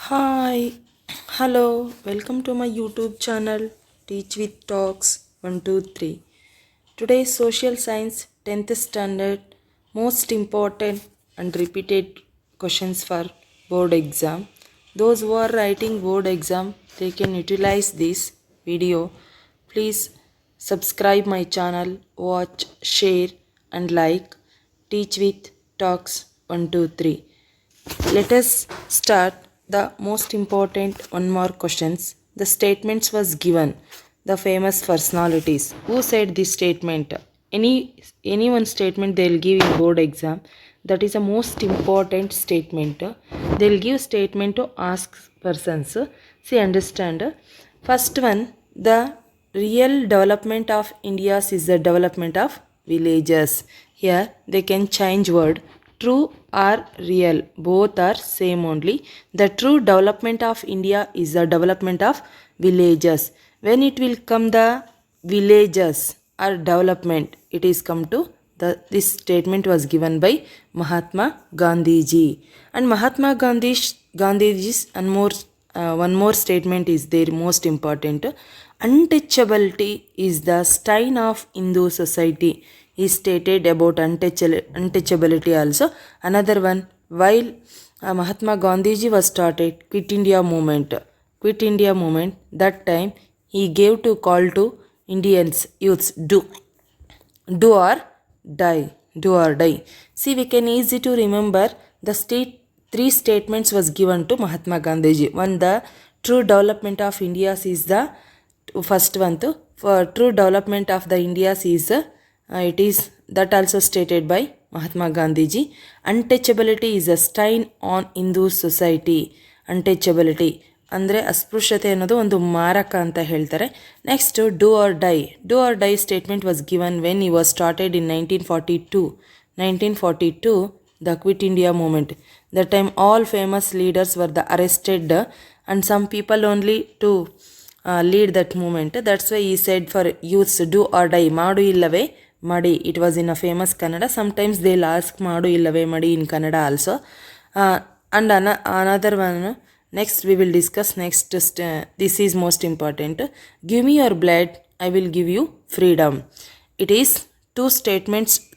Hi, hello, welcome to my YouTube channel Teach with Talks 123. Today's social science 10th standard most important and repeated questions for board exam. Those who are writing board exam, they can utilize this video. Please subscribe my channel, watch, share and like Teach with Talks 123. Let us start the most important one more questions. The statements was given. The famous personalities. Who said this statement? Any one statement they'll give in board exam. That is a most important statement. They'll give statement to ask persons. See, understand. First one, the real development of India is the development of villages. Here they can change word true or real, both are same only. The true development of India is the development of villages. When it will come the villages or development, it is come to this statement was given by Mahatma Gandhi ji. And Mahatma Gandhi's one more statement is there most important. Untouchability is the sign of Hindu society. He stated about untouchability also. Another one, while Mahatma Gandhiji was started Quit India movement. Quit India movement, that time he gave to call to Indians, youths, do or die. Do or die. See, we can easy to remember the three statements was given to Mahatma Gandhiji. One, the true development of India is the first one. To for true development of the India is it is that also stated by Mahatma Gandhiji. Untouchability is a stain on Hindu society. Untouchability ಅಂದರೆ ಅಸ್ಪೃಶ್ಯತೆ ಅನ್ನೋದು ಒಂದು ಮಾರಕ ಅಂತ ಹೇಳ್ತಾರೆ. Next do or die statement was given when ಈ was started in 1942 the Quit India movement. That time all famous leaders were the arrested and some people only to lead that movement. That's why he said for youths do or die, ಮಾಡು ಇಲ್ಲವೇ ಮಡಿ. It was in a famous Kannada. Sometimes they'll ask ಮಾಡು ಇಲ್ಲವೇ ಮಡಿ in Kannada also. And another one, next we will discuss next. This is most important. Give me your blood, I will give you freedom. It is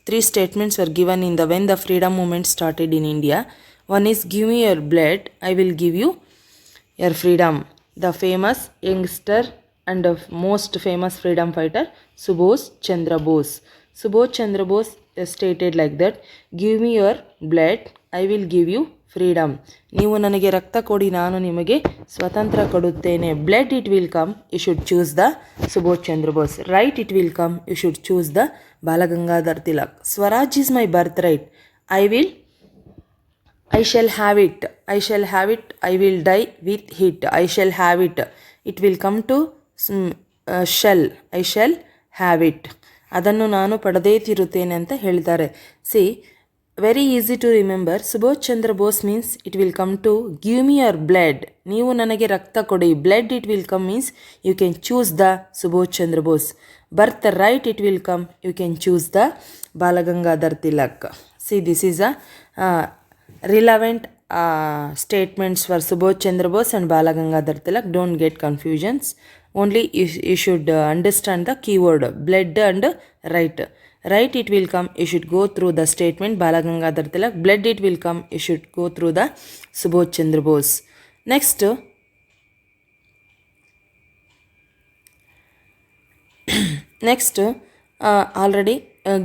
three statements were given in the when the freedom movement started in India. One is give me your blood, I will give you your freedom. The famous youngster and the most famous freedom fighter Subhash Chandra Bose. Subhash Chandra Bose stated like that, give me your blood, I will give you freedom. ನೀವು ನನಗೆ ರಕ್ತ ಕೊಡಿ, ನಾನು ನಿಮಗೆ ಸ್ವತಂತ್ರ ಕೊಡುತ್ತೇನೆ. Blood it will come, you should choose the Subhash Chandra Bose. Right it will come, you should choose the Balagangadhar Tilak. Swaraj is my birth right, I shall have it, I will die with it, I shall have it. It will come to shall, I shall have it. ಅದನ್ನು ನಾನು ಪಡೆದೇ ತಿರುತ್ತೇನೆ ಅಂತ ಹೇಳ್ತಾರೆ. See, very easy to remember. Subhash Chandra Bose means it will come to give me your blood, ನೀವು ನನಗೆ ರಕ್ತ ಕೊಡಿ. Blood it will come means you can choose the Subhash Chandra Bose. Birth right it will come, you can choose the Balagangadhar Tilak. See, this is a relevant statements for Subhash Chandra Bose and Balagangadhar Tilak. Don't get confusions. Only you should understand the keyword blood and right. Right it will come, you should go through the statement Balagangadhar Tilak. Blood it will come, you should go through the Subhash Chandra Bose. Next, already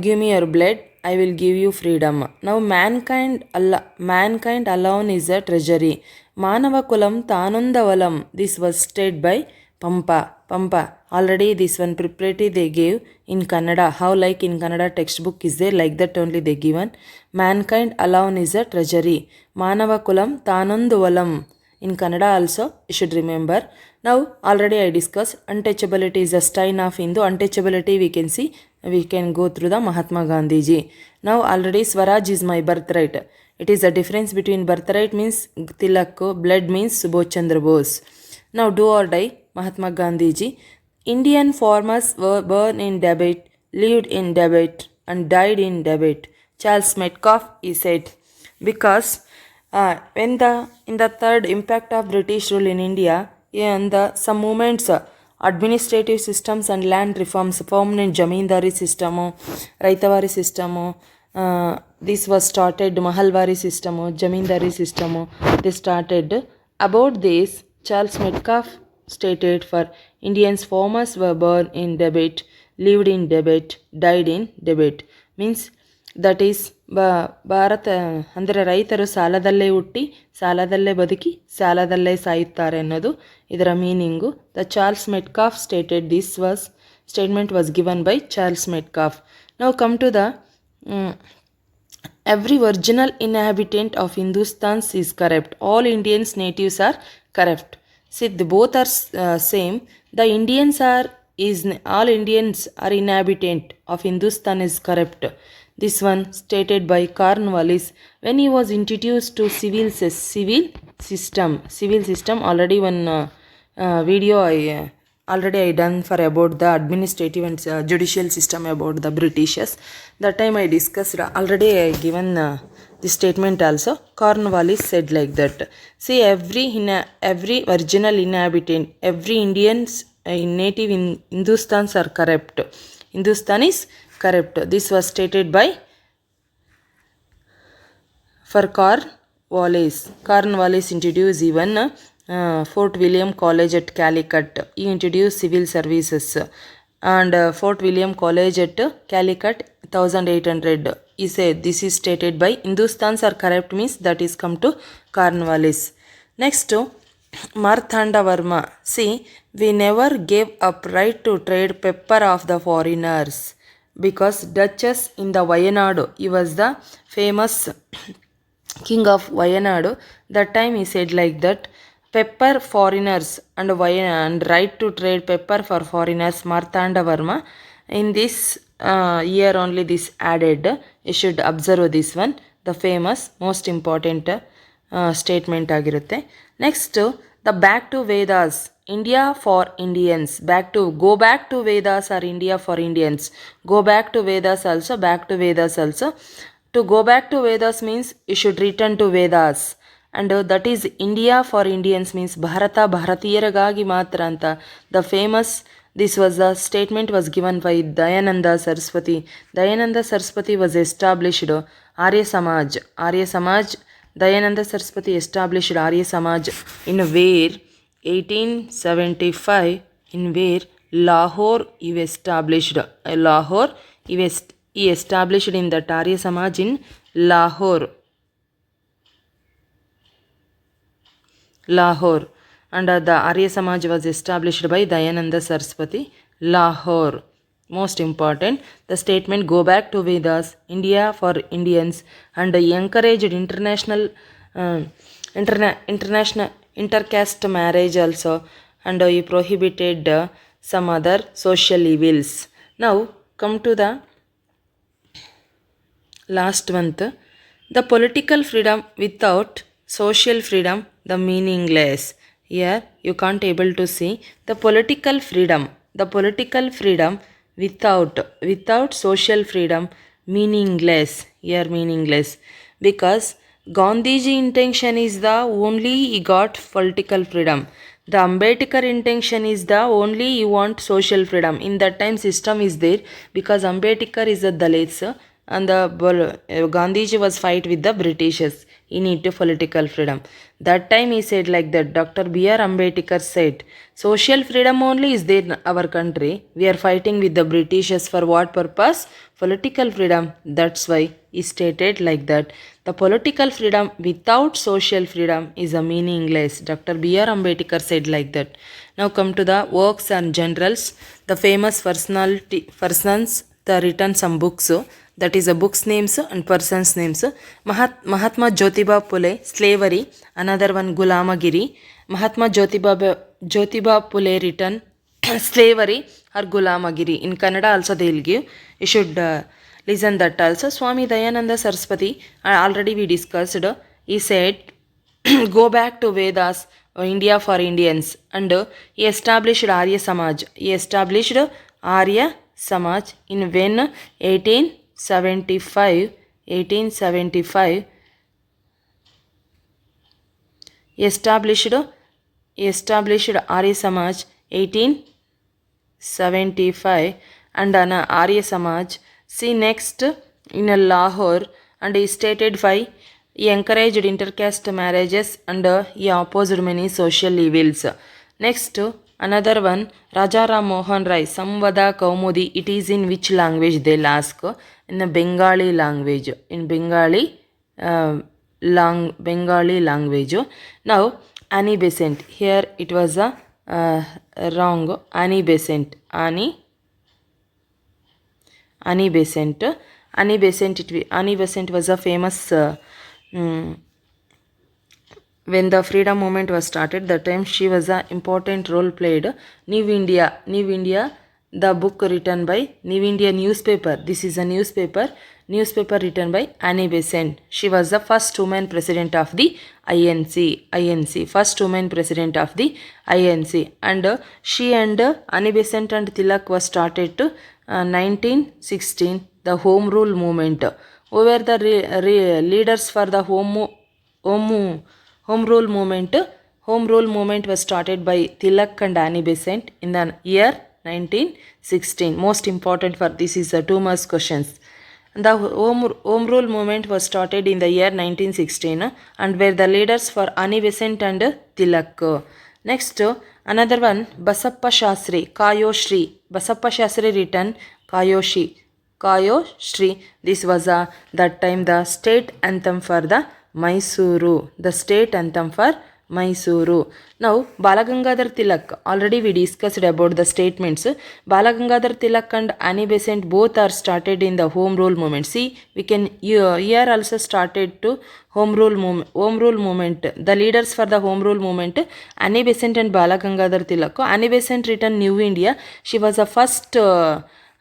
give me your blood, I will give you freedom. Now mankind alone is a treasury. Manava kulam tanundavalam. This was stated by Pampa. Already this one preparatory they gave in Kannada. How like in Kannada textbook is there, like that only they given. Mankind alone is a treasury. Manava kulam tanundavalam. In Kannada also you should remember. Now already I discussed untouchability is a stain of Hindu. Untouchability we can see, we can go through the Mahatma Gandhiji. Now already Swaraj is my birthright. It is a difference between birthright means Tilak, blood means Subhash Chandra Bose. Now do or die Mahatma Gandhiji. Indian farmers were born in debate, lived in debate and died in debate. Charles Metcalfe he said, because When the in the third impact of British rule in India, and some movements, administrative systems and land reforms, permanent Jamindari system, Raitavari system, this was started, Mahalwari system, Jamindari system, they started. About this, Charles Metcalfe stated, for Indians, farmers were born in debit, lived in debit, died in debit. Means that is Bharat ಅಂದರೆ ರೈತರು ಸಾಲದಲ್ಲೇ ಹುಟ್ಟಿ ಸಾಲದಲ್ಲೇ ಬದುಕಿ ಸಾಲದಲ್ಲೇ ಸಾಯುತ್ತಾರೆ ಅನ್ನೋದು ಇದರ meaning. The Charles Metcalfe stated this statement was given by Charles Metcalfe. ನಾವು come to the every original inhabitant of Hindustan is corrupt. All Indians natives are corrupt. See, both are same. The Indians are all Indians are inhabitant of Hindustan is corrupt. This one stated by Cornwallis when he was introduced to civil system. Civil system, already one video I done for about the administrative and judicial system about the Britishers. That time I discussed, already I given this statement also. Cornwallis said like that. See, every original inhabitant, every Indians native in Hindustan are corrupt. Hindustan is corrupt. This was stated by for Cornwallis. Cornwallis introduced even Fort William College at Calicut. He introduced civil services, and Fort William College at Calicut 1800. He said this is stated by Hindustans are corrupt, means that is come to Cornwallis. Next, Marthanda Varma. See, we never gave up right to trade pepper of the foreigners, because Duchess in the Wayanadu, he was the famous king of Wayanadu. That time he said like that, pepper foreigners and right to trade pepper for foreigners. Marthanda Varma in this year only this added. You should observe this one, the famous most important statement ಆಗಿರುತ್ತೆ. Next, the back to Vedas, India for Indians. Go back to Vedas or India for Indians. Go back to Vedas also, back to Vedas also. To go back to Vedas means you should return to Vedas. And that is India for Indians means Bharata Bharatiyaragagi matra anta. The famous, this was the statement was given by Dayananda Saraswati. Dayananda Saraswati was established Arya Samaj. Dayananda Saraswati established Arya Samaj in where 1875, in where Lahore he established. He established in that Arya Samaj in Lahore, and the Arya Samaj was established by Dayananda Saraswati, Lahore. Most important, the statement go back to Vedas, India for Indians, and encouraged international intercaste marriage also, and he prohibited some other social evils. Now come to the last month, the political freedom without social freedom, the meaningless. Here you can't able to see the political freedom without social freedom, meaningless. Here meaningless, because Gandhiji intention is the only he got political freedom. The Ambedkar intention is the only you want social freedom. In that time system is there, because Ambedkar is a Dalits, and the Gandhiji was fight with the Britishers. He need to political freedom. That time he said like that. Dr. B.R. Ambedkar said, social freedom only is there in our country. We are fighting with the Britishers for what purpose? Political freedom. That's why he stated like that. The political freedom without social freedom is a meaningless. Dr. B.R. Ambedkar said like that. Now come to the works and generals. The famous persons the written some books. That is a book's names and person's names. Mahatma Jyotiba Phule, slavery. Another one, Gulamagiri. Mahatma Jyotiba Phule written slavery or Gulamagiri. In Kannada also they will give. You should listen that also. Swami Dayananda Saraswati, already we discussed. He said, go back to Vedas, India for Indians. And he established Arya Samaj. In when 1875 established Arya Samaj 1875 and an Arya Samaj. See next in Lahore, and he stated why he encouraged intercaste marriages and he opposed many social evils. Next another one, Raja Ram Mohan Rai Samvada Kaumudi. It is in which language? They'll ask. In the Bengali language. In Bengali Bengali language. Now Annie Besant. Here it was a wrong. Annie Besant. Annie Besant. Annie Besant was a famous when the freedom movement was started. That time she was an important role played. New India, the book written by New India newspaper. This is a newspaper written by Annie Besant. She was the first woman president of the INC, first woman president of the INC, and she and Annie Besant and Tilak was started to 1916 the Home Rule movement. Who were the leaders for the Home Rule movement? Home Rule movement was started by Tilak and Annie Besant in the year 1916. Most important for this is the 2 marks questions. The Home Rule movement was started in the year 1916 and were the leaders for Annie Besant and Tilak. Next, another one, Basappa Shastri, Kayo Shri. Basappa Shastri written Kayo Shri. This was that time the state anthem for the Mysuru. The state anthem for Mysuru. Now, Balagangadhar Tilak. Already we discussed about the statements. Balagangadhar Tilak and Annie Besant both are started in the Home Rule movement. See, we can here also started to Home Rule movement. The leaders for the Home Rule movement, Annie Besant and Balagangadhar Tilak. Annie Besant written New India. She was the first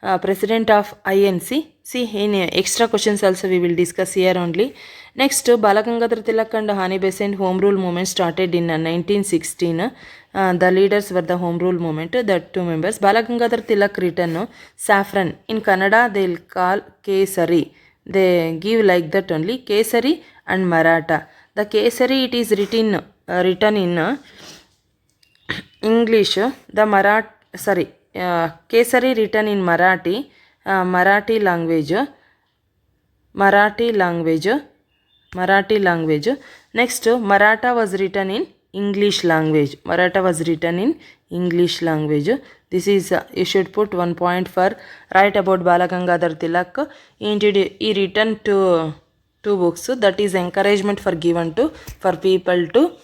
president of INC. See, in extra questions also we will discuss here only. Next, Balagangadhar Tilak and Annie Besant Home Rule movement started in 1916. The leaders were the Home Rule movement, the 2 members. Balagangadhar Tilak written saffron. In Kannada they will call Kesari. They give like that only, Kesari and Maratha. The Kesari, it is written in English. The Kesari written in Marathi language. Next, Maratha was written in English language. This is, you should put 1 point for write about Balagangadhar Tilak. He written two books. That is encouragement for given to for people to,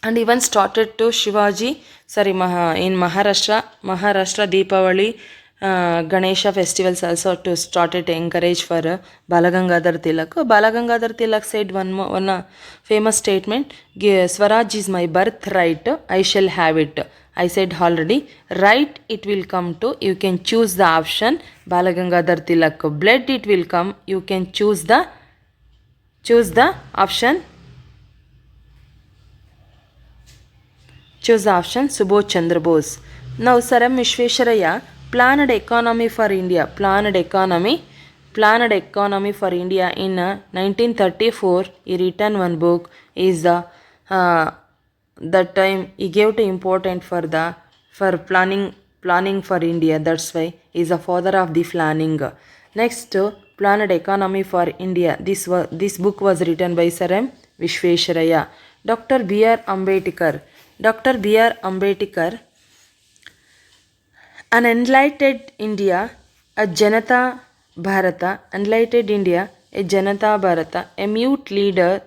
and even started to Shivaji. In Maharashtra Deepavali, Ganesha festivals also to started to encourage for Balagangadhar Tilak. Balagangadhar Tilak said one famous statement, Swaraj is my birthright, I shall have it. I said already, right it will come to, you can choose the option Balagangadhar Tilak. Blood it will come, you can choose the option. Choose the option Subodh Chandra Bose. Now Sir M. Vishvesvaraya planned economy for India. Planned economy for India in 1934. He written one book. Is the that time he gave to important for planning for India. That's why he is the father of the planning. Next, planned economy for India. This book was written by Sir M. Vishvesvaraya. Dr. B.R. Ambedkar. An enlightened India, a Janata Bharata, a mute leader,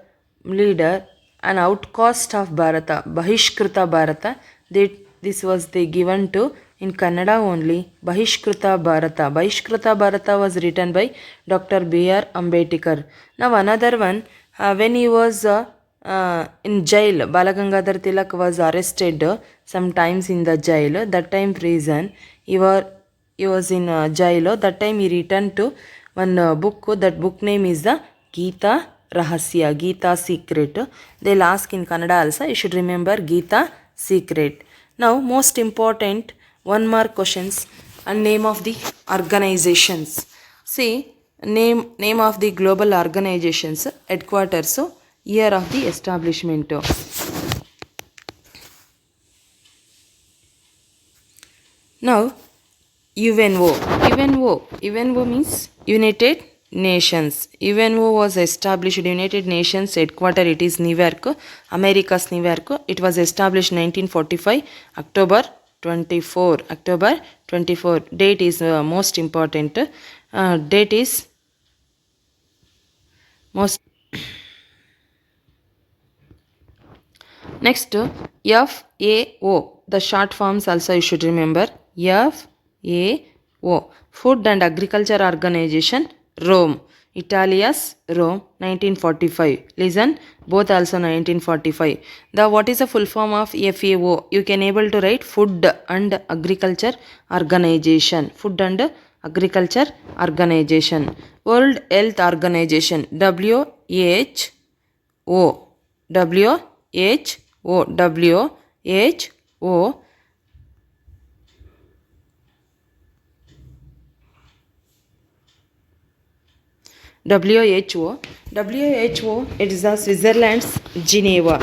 an outcast of Bharata, Bahishkruta Bharata. This was they given to in Kannada only. Bahishkruta Bharata was written by Dr. B.R. Ambedkar. Now another one, when he was in jail, Balagangadhar Tilak was arrested sometimes in the jail. That time prison, he was in jail. That time he returned to one book. That book name is the Gita Rahasya, Gita Secret. They'll ask in Kannada also. You should remember Gita Secret. Now most important 1 mark questions and name of the organizations. See, name of the global organizations, headquarters, year of the establishment. Now, UNO means United Nations. UNO was established, United Nations headquarter, it is New York, America's New York. It was established 1945, October 24. October 24. Date is most important. Date is most. Next, FAO. The short forms also you should remember. FAO. Food and Agriculture Organization, Rome. Italia's Rome, 1945. Listen, both also 1945. The what is the full form of FAO? You can able to write Food and Agriculture Organization. Food and Agriculture Organization. World Health Organization, WHO. WHO. WHO, it is the Switzerland's Geneva.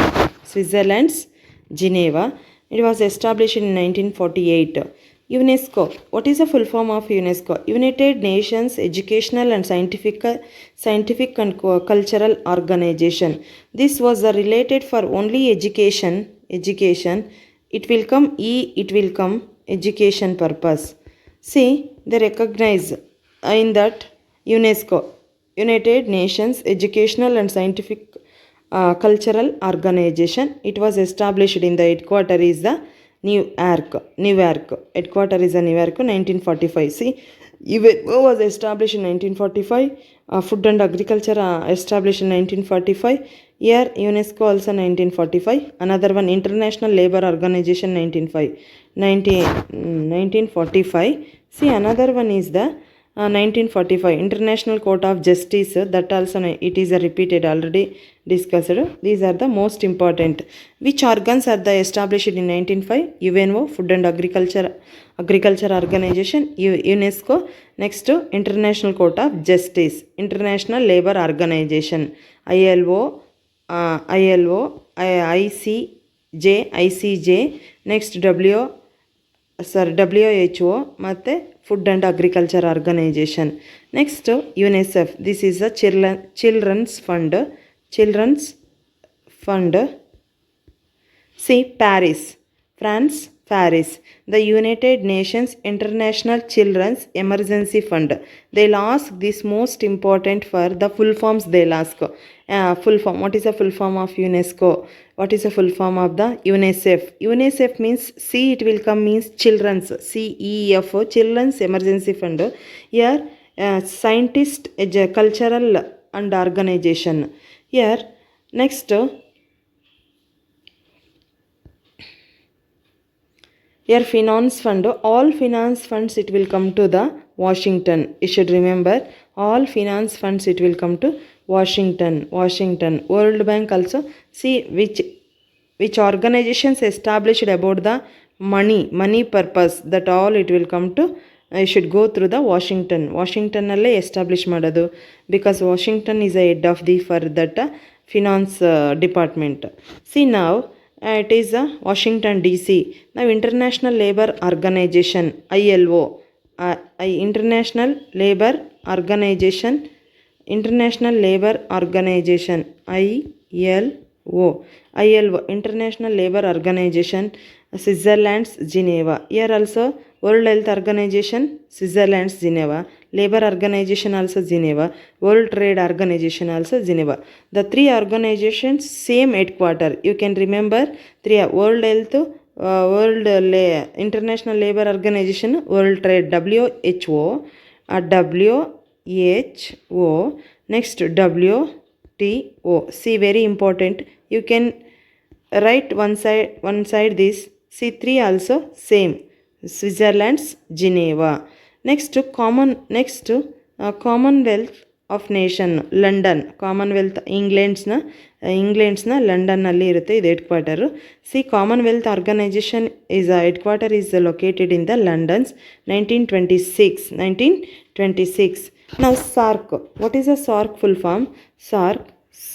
It was established in 1948. UNESCO, what is the full form of UNESCO? United Nations Educational and Scientific and Cultural Organization. This was related for only education. It will come education purpose. See, they recognize in that UNESCO, United Nations Educational and Scientific Cultural Organization. It was established in the headquarter is the New York. Headquarter is the New York, 1945. See, UNESCO was established in 1945. Food and Agriculture established in 1945. Here UNESCO also 1945. Another one, International Labour Organization, 1945. See, another one is the 1945 International Court of Justice. That also it is repeated, already discussed. These are the most important. Which organs are the established in 1905? UNO, Food and Agriculture Organization, UNESCO. Next, International Court of Justice, International Labour Organization, ILO, ICJ. Next, WHO ಮತ್ತು food and agriculture organisation. Next UNICEF, this is a children's fund. See Paris, France, Paris, the United Nations International Children's Emergency Fund. They'll ask this most important for the full forms. They'll ask full form. What is the full form of UNESCO? What is the full form of the UNICEF? UNICEF means C, it will come means children's, CEF, Children's Emergency Fund. Here scientist, cultural and organization. Here next, here finance fund, all finance funds it will come to the Washington. You should remember, all finance funds it will come to Washington. World Bank also. See which organizations established about the money purpose, that all it will come to, I should go through the Washington alle establish ಮಾಡೋದು, because Washington is the head of the for that finance department. See now, it is Washington DC. Now International Labour Organization, ILO, International Labour Organization, ILO, International Labour Organization, Switzerland's Geneva. Here also World Health Organization, Switzerland's Geneva. Labour Organization also Geneva. World Trade Organization also Geneva. The three organizations same headquarter. You can remember three: World Health, International Labour Organization, World Trade, WHO, next WTO. See, very important. You can write one side this. See, three also same. Switzerland's Geneva. Next, Commonwealth of Nation, London. Commonwealth ಇಂಗ್ಲೆಂಡ್ಸ್ನ ಲಂಡನ್ನಲ್ಲಿ ಇರುತ್ತೆ ಇದು headquarter. The Commonwealth organisation is headquarter is located in the London's. 1926. Now SAARC. What is a SAARC full form? SAARC,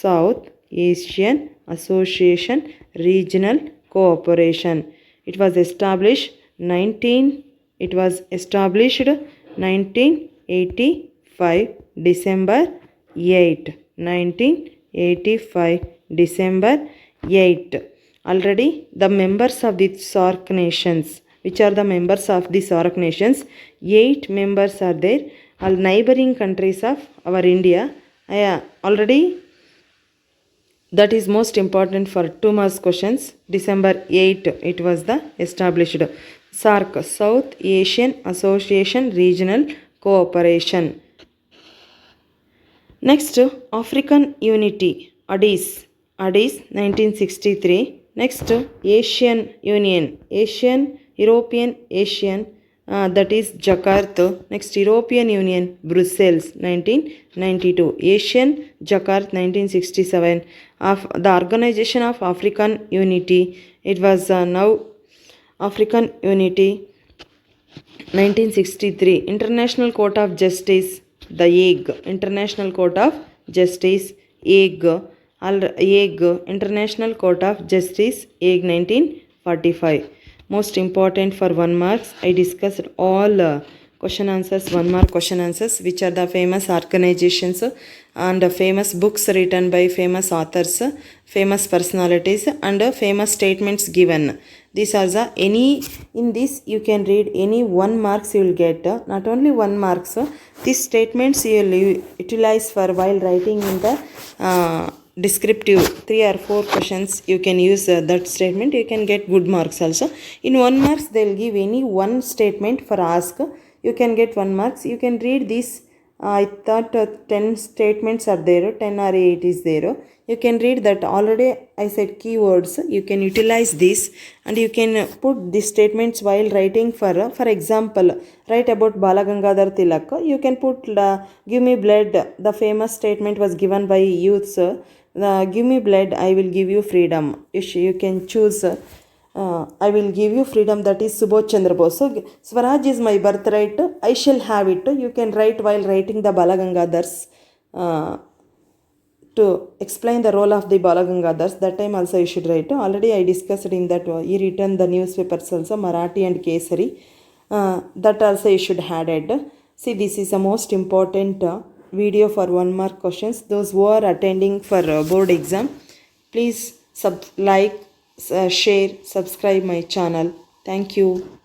South Asian Association Regional Cooperation. It was established It was established 1985 December 8. 1985 December 8. Already the members of the SAARC nations. Which are the members of the SAARC nations? 8 members are there. All neighboring countries of our India. Already that is most important for 2 marks questions. December 8 it was the established. SAARC, South Asian Association Regional Cooperation. Next, African Unity, Addis 1963. Next, Asian Union, European Asian, that is Jakarta. Next, European Union, Brussels 1992. Asian Jakarta 1967. The Organization of African Unity, it was now African Unity 1963. International Court of Justice, The Hague, International Court of Justice, Hague, International Court of Justice, Hague 1945. Most important for 1 marks, I discussed all question answers, 1 mark question answers, which are the famous organizations and famous books written by famous authors, famous personalities, and famous statements given. These are the in this you can read any 1 marks you will get. Not only 1 marks, these statements you will utilize for while writing in the descriptive 3 or 4 questions. You can use that statement, you can get good marks also. In 1 marks they will give any one statement for ask, you can get 1 marks. You can read this. I thought 10 statements are there, 10 or 8 is there. You can read that. Already I said keywords, you can utilize this and you can put these statements while writing. For example, write about Balagangadhar Tilak, you can put give me blood. The famous statement was given by youths, give me blood, I will give you freedom. You can choose I will give you freedom, that is Subhash Chandra Bose. So Swaraj is my birthright, I shall have it. You can write while writing the Balagangadhars to explain the role of the Balagangadhars. That time also you should write. Already I discussed in that he written the newspapers also, Marathi and Kesari. That also you should have added. See, this is the most important video for 1 mark questions. Those who are attending for board exam, please like, share, subscribe my channel. Thank you.